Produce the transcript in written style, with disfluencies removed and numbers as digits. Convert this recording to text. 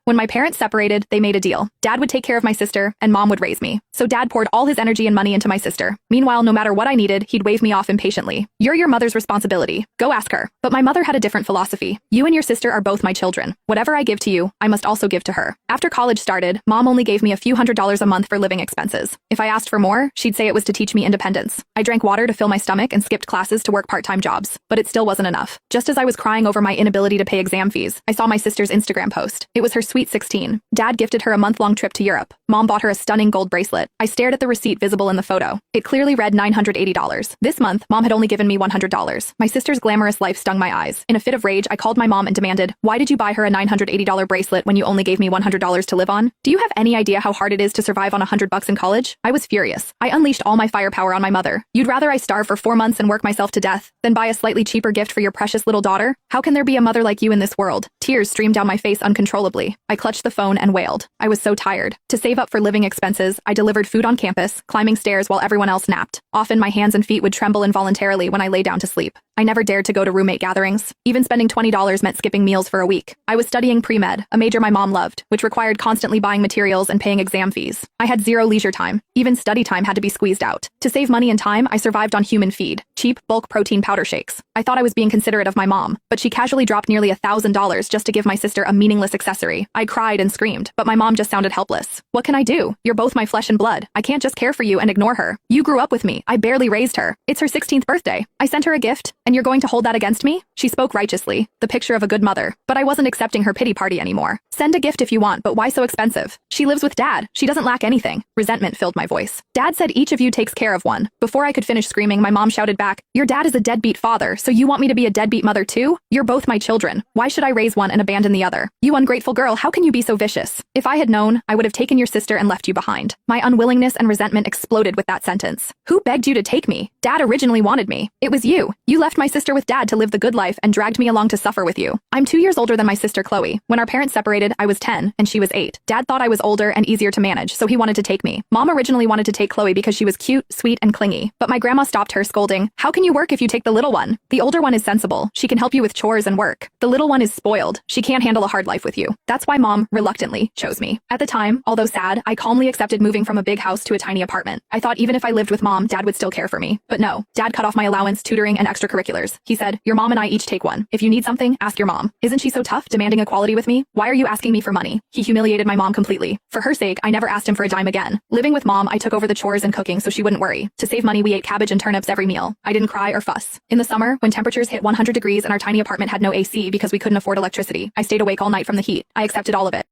When my parents separated, they made a deal. Dad would take care of my sister, and mom would raise me. So dad poured all his energy and money into my sister. Meanwhile, no matter what I needed, he'd wave me off impatiently. You're your mother's responsibility. Go ask her. But my mother had a different philosophy. You and your sister are both my children. Whatever I give to you, I must also give to her. After college started, mom only gave me a few $100s a month for living expenses. If I asked for more, she'd say it was to teach me independence. I drank water to fill my stomach and skipped classes to work part-time jobs. But it still wasn't enough. Just as I was crying over my inability to pay exam fees, I saw my sister's Instagram post. It was her sweet 16. Dad gifted her a month-long trip to Europe. Mom bought her a stunning gold bracelet. I stared at the receipt visible in the photo. It clearly read $980. This month, mom had only given me $100. My sister's glamorous life stung my eyes. In a fit of rage, I called my mom and demanded, "Why did you buy her a $980 bracelet when you only gave me $100 to live on? Do you have any idea how hard it is to survive on $100 in college?" I was furious. I unleashed all my firepower on my mother. You'd rather I starve for 4 months and work myself to death than buy a slightly cheaper gift for your precious little daughter? How can there be a mother like you in this world? Tears streamed down my face uncontrollably. I clutched the phone and wailed. I was so tired. To save up for living expenses, I delivered food on campus, climbing stairs while everyone else napped. Often my hands and feet would tremble involuntarily when I lay down to sleep. I never dared to go to roommate gatherings. Even spending $20 meant skipping meals for a week. I was studying pre-med, a major my mom loved, which required constantly buying materials and paying exam fees. I had zero leisure time. Even study time had to be squeezed out. To save money and time, I survived on human feed, cheap, bulk protein powder shakes. I thought I was being considerate of my mom, but she casually dropped nearly $1,000 just to give my sister a meaningless accessory. I cried and screamed, but my mom just sounded helpless. What can I do? You're both my flesh and blood. I can't just care for you and ignore her. You grew up with me. I barely raised her. It's her 16th birthday. I sent her a gift, and you're going to hold that against me? She spoke righteously, the picture of a good mother, but I wasn't accepting her pity party anymore. Send a gift if you want, but why so expensive? She lives with dad. She doesn't lack anything. Resentment filled my voice. Dad said each of you takes care of one. Before I could finish screaming, my mom shouted back, "Your dad is a deadbeat father, so you want me to be a deadbeat mother too? You're both my children. Why should I raise one and abandon the other? You ungrateful girl, how can you be so vicious? If I had known, I would have taken your sister and left you behind." My unwillingness and resentment exploded with that sentence. Who begged you to take me? Dad originally wanted me. It was you. You left my sister with dad to live the good life and dragged me along to suffer with you. I'm 2 years older than my sister Chloe. When our parents separated, I was 10 and she was 8. Dad thought I was older and easier to manage, so he wanted to take me. Mom originally wanted to take Chloe because she was cute, sweet, and clingy, but my grandma stopped her, scolding, "How can you work if you take the little one? The older one is sensible. She can help you with chores and work. The little one is spoiled. She can't handle a hard life with you." That's why mom, reluctantly, chose me. At the time, although sad, I calmly accepted moving from a big house to a tiny apartment. I thought even if I lived with mom, dad would still care for me. But no, dad cut off my allowance, tutoring, and extracurriculars. He said, "Your mom and I each take one. If you need something, ask your mom. Isn't she so tough, demanding equality with me? Why are you asking me for money?" He humiliated my mom completely. For her sake, I never asked him for a dime again. Living with mom, I took over the chores and cooking so she wouldn't worry. To save money, we ate cabbage and turnips every meal. I didn't cry or fuss. In the summer, when temperatures hit 100 degrees and our tiny apartment had no AC because we couldn't afford electricity, I stayed awake all night from the heat. I accepted all of it.